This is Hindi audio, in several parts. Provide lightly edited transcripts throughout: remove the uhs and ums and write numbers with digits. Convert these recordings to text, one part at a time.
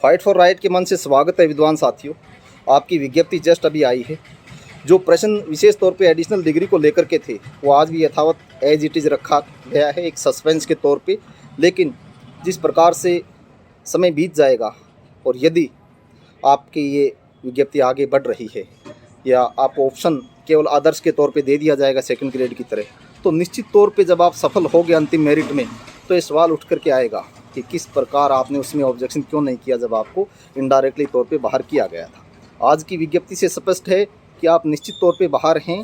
फाइट फॉर राइट के मन से स्वागत है विद्वान साथियों। आपकी विज्ञप्ति जस्ट अभी आई है। जो प्रश्न विशेष तौर पे एडिशनल डिग्री को लेकर के थे वो आज भी यथावत एज इट इज़ रखा गया है एक सस्पेंस के तौर पे। लेकिन जिस प्रकार से समय बीत जाएगा और यदि आपकी ये विज्ञप्ति आगे बढ़ रही है या आपको ऑप्शन केवल आदर्श के तौर पे दे दिया जाएगा सेकंड ग्रेड की तरह, तो निश्चित तौर पे जब आप सफल हो गए अंतिम मेरिट में तो ये सवाल उठ कर के आएगा कि किस प्रकार आपने उसमें ऑब्जेक्शन क्यों नहीं किया जब आपको इनडायरेक्टली तौर पे बाहर किया गया था। आज की विज्ञप्ति से स्पष्ट है कि आप निश्चित तौर पे बाहर हैं।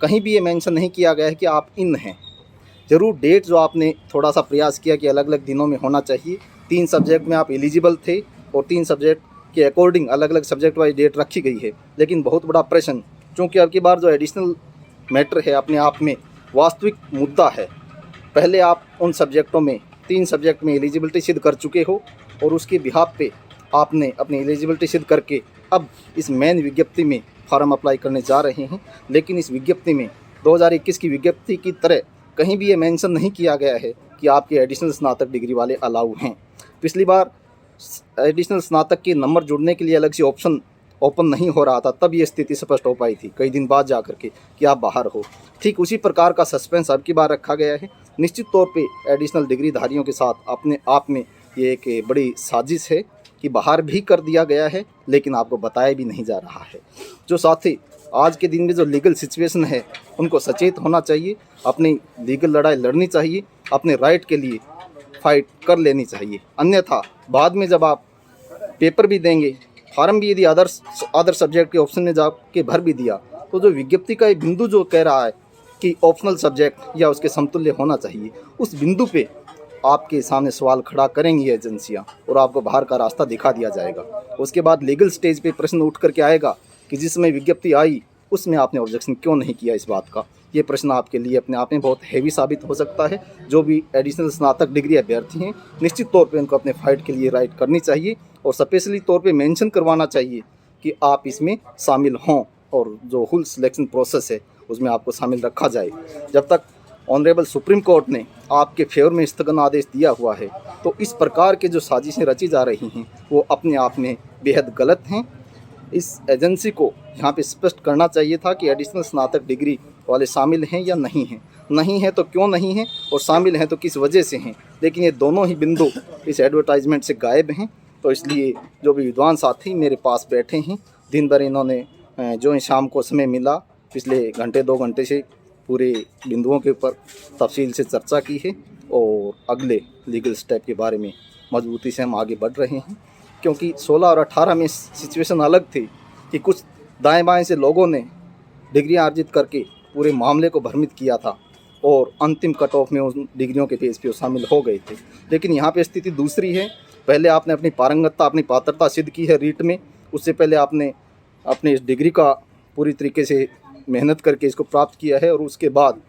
कहीं भी ये मेंशन नहीं किया गया है कि आप इन हैं। ज़रूर डेट जो आपने थोड़ा सा प्रयास किया कि अलग अलग दिनों में होना चाहिए, 3 सब्जेक्ट में आप एलिजिबल थे और 3 सब्जेक्ट के अकॉर्डिंग अलग अलग सब्जेक्ट वाइज डेट रखी गई है। लेकिन बहुत बड़ा प्रश्न, चूँकि अब की बार जो एडिशनल मैटर है अपने आप में वास्तविक मुद्दा है। पहले आप उन सब्जेक्टों में 3 सब्जेक्ट में एलिजिबिलिटी सिद्ध कर चुके हो और उसके बिहाफ पे आपने अपनी एलिजिबिलिटी सिद्ध करके अब इस मेन विज्ञप्ति में फॉर्म अप्लाई करने जा रहे हैं। लेकिन इस विज्ञप्ति में 2021 की विज्ञप्ति की तरह कहीं भी ये मेंशन नहीं किया गया है कि आपके एडिशनल स्नातक डिग्री वाले अलाउ हैं। पिछली बार एडिशनल स्नातक के नंबर जुड़ने के लिए अलग से ऑप्शन ओपन नहीं हो रहा था, तब ये स्थिति स्पष्ट हो पाई थी कई दिन बाद जा करके कि आप बाहर हो। ठीक उसी प्रकार का सस्पेंस अब की बार रखा गया है। निश्चित तौर पे एडिशनल डिग्री धारियों के साथ अपने आप में ये एक बड़ी साजिश है कि बाहर भी कर दिया गया है लेकिन आपको बताया भी नहीं जा रहा है। जो साथी आज के दिन में जो लीगल सिचुएशन है उनको सचेत होना चाहिए, अपनी लीगल लड़ाई लड़नी चाहिए, अपने राइट के लिए फाइट कर लेनी चाहिए। अन्यथा बाद में जब आप पेपर भी देंगे, फॉर्म भी यदि अदर सब्जेक्ट के ऑप्शन में जाके भर भी दिया, तो जो विज्ञप्ति का ये बिंदु जो कह रहा है कि ऑप्शनल सब्जेक्ट या उसके समतुल्य होना चाहिए, उस बिंदु पे आपके सामने सवाल खड़ा करेंगी एजेंसियां और आपको बाहर का रास्ता दिखा दिया जाएगा। उसके बाद लीगल स्टेज पे प्रश्न उठ करके आएगा कि जिसमें विज्ञप्ति आई उसमें आपने ऑब्जेक्शन क्यों नहीं किया इस बात का। ये प्रश्न आपके लिए अपने आप में बहुत हैवी साबित हो सकता है। जो भी एडिशनल स्नातक डिग्री अभ्यर्थी हैं निश्चित तौर पे उनको अपने फाइट के लिए राइट करनी चाहिए और स्पेशली तौर पे मेंशन करवाना चाहिए कि आप इसमें शामिल हों और जो होल सिलेक्शन प्रोसेस है उसमें आपको शामिल रखा जाए। जब तक ऑनरेबल सुप्रीम कोर्ट ने आपके फेवर में स्थगन आदेश दिया हुआ है तो इस प्रकार के जो साजिशें रची जा रही हैं वो अपने आप में बेहद गलत हैं। इस एजेंसी को यहाँ पे स्पष्ट करना चाहिए था कि एडिशनल स्नातक डिग्री वाले शामिल हैं या नहीं हैं, नहीं है तो क्यों नहीं हैं और शामिल हैं तो किस वजह से हैं। लेकिन ये दोनों ही बिंदु इस एडवर्टाइजमेंट से गायब हैं। तो इसलिए जो भी विद्वान साथी मेरे पास बैठे हैं, दिन भर इन्होंने जो शाम को समय मिला पिछले घंटे 2 घंटे से पूरे बिंदुओं के ऊपर तफसील से चर्चा की है और अगले लीगल स्टेप के बारे में मजबूती से हम आगे बढ़ रहे हैं। क्योंकि 16 और 18 में सिचुएशन अलग थी कि कुछ दाएं बाएं से लोगों ने डिग्रियां अर्जित करके पूरे मामले को भ्रमित किया था और अंतिम कट ऑफ में उन डिग्रियों के पेज पे शामिल हो गए थे। लेकिन यहाँ पे स्थिति दूसरी है। पहले आपने अपनी पारंगतता, अपनी पात्रता सिद्ध की है रीट में, उससे पहले आपने अपने इस डिग्री का पूरी तरीके से मेहनत करके इसको प्राप्त किया है और उसके बाद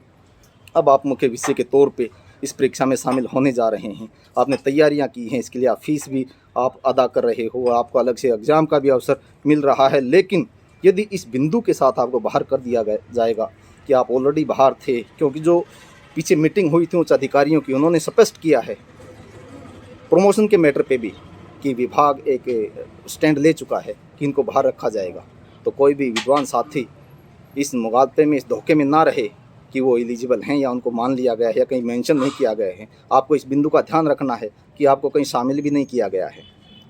अब आप मुख्य विषय के तौर पे इस परीक्षा में शामिल होने जा रहे हैं। आपने तैयारियां की हैं, इसके लिए आप फीस भी आप अदा कर रहे हो, आपको अलग से एग्ज़ाम का भी अवसर मिल रहा है। लेकिन यदि इस बिंदु के साथ आपको बाहर कर दिया जाएगा कि आप ऑलरेडी बाहर थे, क्योंकि जो पीछे मीटिंग हुई थी उच्च अधिकारियों की, उन्होंने स्पष्ट किया है प्रमोशन के मैटर पे भी कि विभाग एक स्टैंड ले चुका है कि इनको बाहर रखा जाएगा। तो कोई भी विद्वान साथी इस मुगालते में, इस धोखे में ना रहे कि वो एलिजिबल हैं या उनको मान लिया गया है या कहीं मेंशन नहीं किया गया है। आपको इस बिंदु का ध्यान रखना है कि आपको कहीं शामिल भी नहीं किया गया है।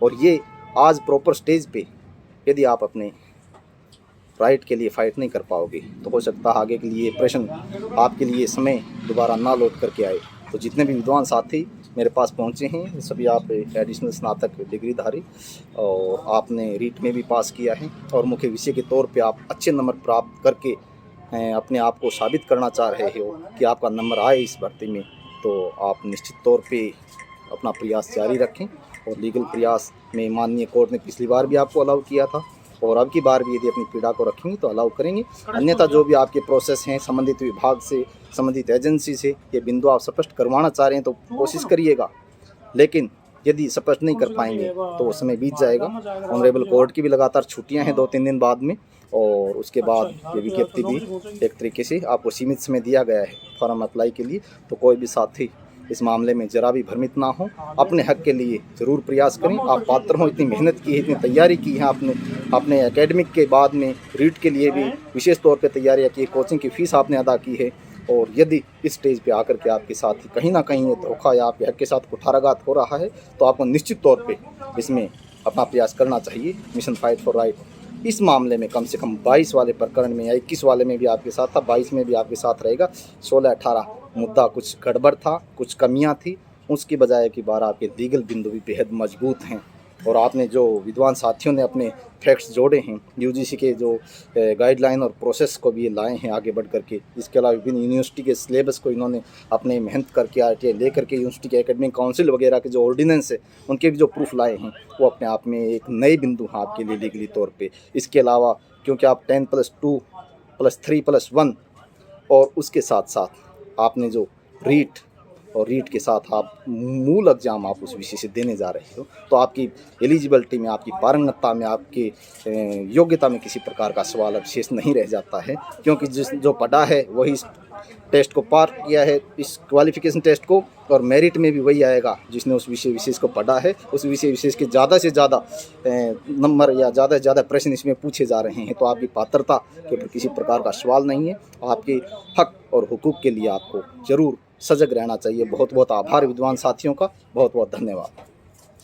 और ये आज प्रॉपर स्टेज पे यदि आप अपने राइट के लिए फ़ाइट नहीं कर पाओगे तो हो सकता है आगे के लिए प्रश्न आपके लिए समय दोबारा ना लौट करके आए। तो जितने भी विद्वान साथी मेरे पास पहुंचे हैं सभी आप एडिशनल स्नातक डिग्रीधारी और आपने रीट में भी पास किया है और मुख्य विषय के तौर पे आप अच्छे नंबर प्राप्त करके अपने आप को साबित करना चाह रहे हो कि आपका नंबर आए इस भर्ती में। तो आप निश्चित तौर पे अपना प्रयास जारी रखें और लीगल प्रयास में माननीय कोर्ट ने पिछली बार भी आपको अलाउ किया था और अब की बार भी यदि अपनी पीड़ा को रखेंगे तो अलाउ करेंगे। अन्यथा जो भी आपके प्रोसेस हैं संबंधित विभाग से, संबंधित एजेंसी से ये बिंदु आप स्पष्ट करवाना चाह रहे हैं तो कोशिश करिएगा। लेकिन यदि स्पष्ट नहीं कर पाएंगे तो समय बीत जाएगा। ऑनरेबल कोर्ट की भी लगातार छुट्टियां हैं 2-3 दिन बाद में और उसके बाद ये विज्ञप्ति भी एक तरीके से आपको सीमित समय दिया गया है फॉर्म अप्लाई के लिए। तो कोई भी साथी इस मामले में जरा भी भ्रमित ना हो, अपने हक के लिए ज़रूर प्रयास करें। आप पात्र हों, इतनी मेहनत की है, इतनी तैयारी की है आपने, अपने एकेडमिक के बाद में रीट के लिए भी विशेष तौर पे तैयारियां की, कोचिंग की फ़ीस आपने अदा की है, और यदि इस स्टेज पे आकर के आपके साथ कहीं ना कहीं ये धोखा या आपके हक के साथ कुठाराघात हो रहा है, तो आपको निश्चित तौर पे इसमें अपना प्रयास करना चाहिए। मिशन फाइट फॉर राइट इस मामले में कम से कम 22 वाले प्रकरण में या 21 वाले में भी आपके साथ था, 22 में भी आपके साथ रहेगा। 16-18 मुद्दा कुछ गड़बड़ था, कुछ कमियां थी, उसकी बजाय की बार आपके लीगल बिंदु भी बेहद मजबूत हैं, और आपने जो विद्वान साथियों ने अपने फैक्ट्स जोड़े हैं, यूजीसी के जो गाइडलाइन और प्रोसेस को भी ये लाए हैं आगे बढ़ करके। इसके अलावा विभिन्न यूनिवर्सिटी के सिलेबस को इन्होंने अपने मेहनत करके आरटीआई ले करके यूनिवर्सिटी के एकेडमिक काउंसिल वगैरह के जो ऑर्डिनेंस है उनके भी जो प्रूफ लाए हैं, वो अपने आप में एक नए बिंदु हैं आपके लिए लीगली तौर पे। इसके अलावा क्योंकि आप 10+2+3+1 और उसके साथ साथ आपने जो रीट और रीट के साथ आप मूल एग्जाम आप उस विषय से देने जा रहे हो, तो आपकी एलिजिबिलिटी में, आपकी पारंगतता में, आपकी योग्यता में किसी प्रकार का सवाल अब शेष नहीं रह जाता है, क्योंकि जो पढ़ा है वही इस टेस्ट को पार किया है, इस क्वालिफिकेशन टेस्ट को, और मेरिट में भी वही आएगा जिसने उस विषय विशेष को पढ़ा है। उस विषय विशेष के ज़्यादा से ज़्यादा नंबर या ज़्यादा से ज़्यादा प्रश्न इसमें पूछे जा रहे हैं, तो आपकी पात्रता के ऊपर किसी प्रकार का सवाल नहीं है। आपके हक और हुकूक के लिए आपको ज़रूर सजग रहना चाहिए। बहुत बहुत आभार विद्वान साथियों का, बहुत बहुत धन्यवाद।